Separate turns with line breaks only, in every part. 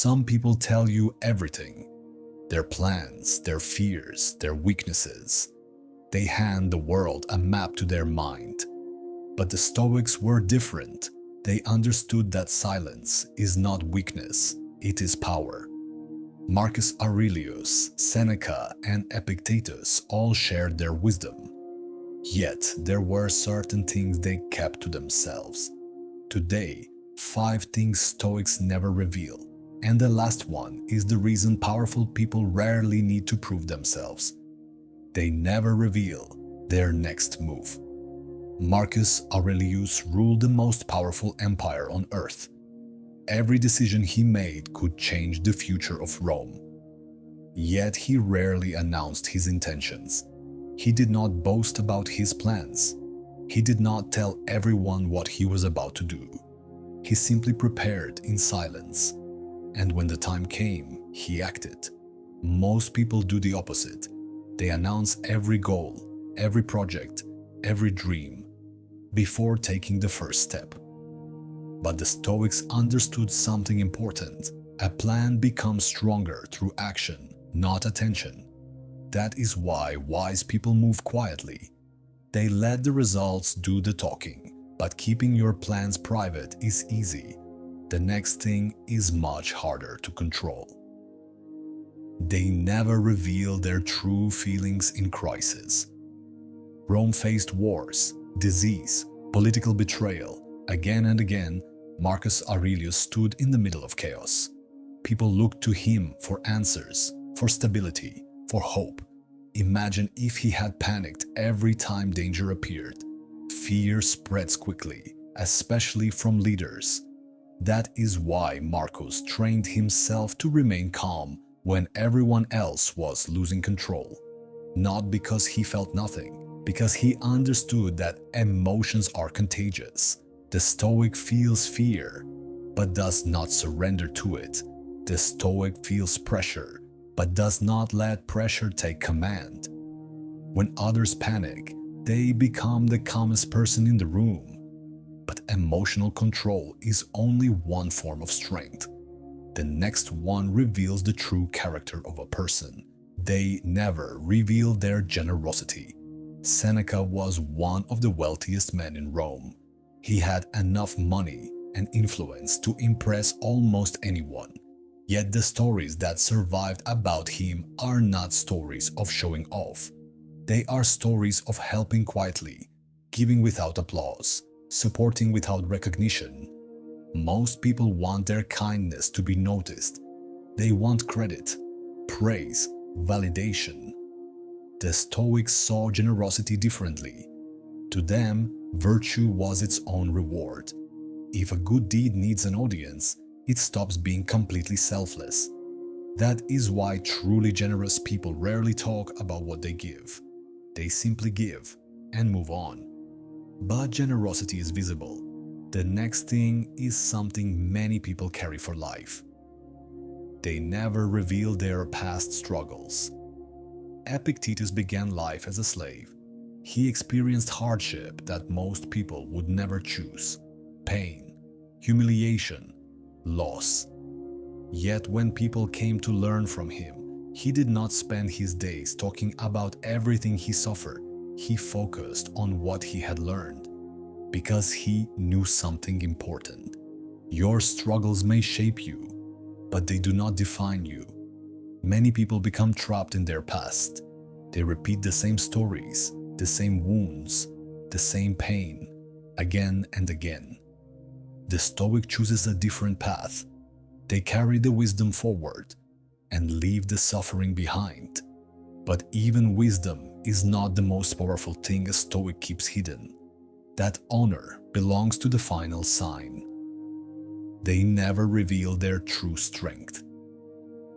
Some people tell you everything, their plans, their fears, their weaknesses. They hand the world a map to their mind. But the Stoics were different. They understood that silence is not weakness, it is power. Marcus Aurelius, Seneca, and Epictetus all shared their wisdom. Yet there were certain things they kept to themselves. Today, 5 things Stoics never reveal. And the last one is the reason powerful people rarely need to prove themselves. They never reveal their next move. Marcus Aurelius ruled the most powerful empire on earth. Every decision he made could change the future of Rome. Yet he rarely announced his intentions. He did not boast about his plans. He did not tell everyone what he was about to do. He simply prepared in silence. And when the time came, he acted. Most people do the opposite. They announce every goal, every project, every dream, before taking the first step. But the Stoics understood something important. A plan becomes stronger through action, not attention. That is why wise people move quietly. They let the results do the talking, but keeping your plans private is easy. The next thing is much harder to control. They never reveal their true feelings in crisis. Rome faced wars, disease, political betrayal. Again and again, Marcus Aurelius stood in the middle of chaos. People looked to him for answers, for stability, for hope. Imagine if he had panicked every time danger appeared. Fear spreads quickly, especially from leaders. That is why Marcus trained himself to remain calm when everyone else was losing control. Not because he felt nothing, because he understood that emotions are contagious. The Stoic feels fear, but does not surrender to it. The Stoic feels pressure, but does not let pressure take command. When others panic, they become the calmest person in the room. But emotional control is only one form of strength. The next one reveals the true character of a person. They never reveal their generosity. Seneca was one of the wealthiest men in Rome. He had enough money and influence to impress almost anyone. Yet the stories that survived about him are not stories of showing off. They are stories of helping quietly, giving without applause, supporting without recognition. Most people want their kindness to be noticed. They want credit, praise, validation. The Stoics saw generosity differently. To them, virtue was its own reward. If a good deed needs an audience, it stops being completely selfless. That is why truly generous people rarely talk about what they give. They simply give and move on. But generosity is visible. The next thing is something many people carry for life. They never reveal their past struggles. Epictetus began life as a slave. He experienced hardship that most people would never choose: pain, humiliation, loss. Yet when people came to learn from him, he did not spend his days talking about everything he suffered. He focused on what he had learned, because he knew something important. Your struggles may shape you, but they do not define you. Many people become trapped in their past. They repeat the same stories, the same wounds, the same pain, again and again. The Stoic chooses a different path. They carry the wisdom forward and leave the suffering behind. But even wisdom is not the most powerful thing a Stoic keeps hidden. That honor belongs to the final sign. They never reveal their true strength.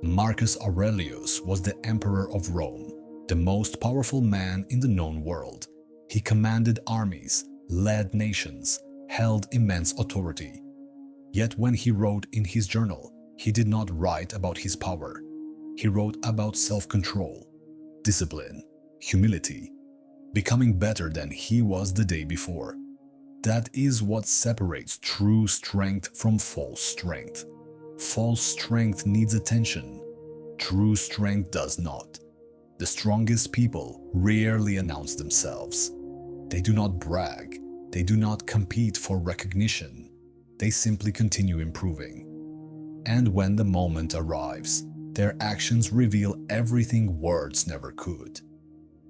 Marcus Aurelius was the emperor of Rome, the most powerful man in the known world. He commanded armies, led nations, held immense authority. Yet when he wrote in his journal, he did not write about his power. He wrote about self-control, discipline, humility, becoming better than he was the day before. That is what separates true strength from false strength. False strength needs attention. True strength does not. The strongest people rarely announce themselves. They do not brag. They do not compete for recognition. They simply continue improving. And when the moment arrives, their actions reveal everything words never could.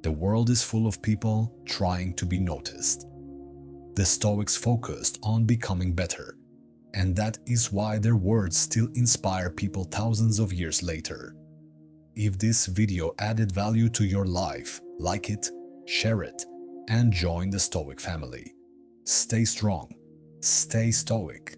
The world is full of people trying to be noticed. The Stoics focused on becoming better, and that is why their words still inspire people thousands of years later. If this video added value to your life, like it, share it, and join the Stoic family. Stay strong, stay Stoic.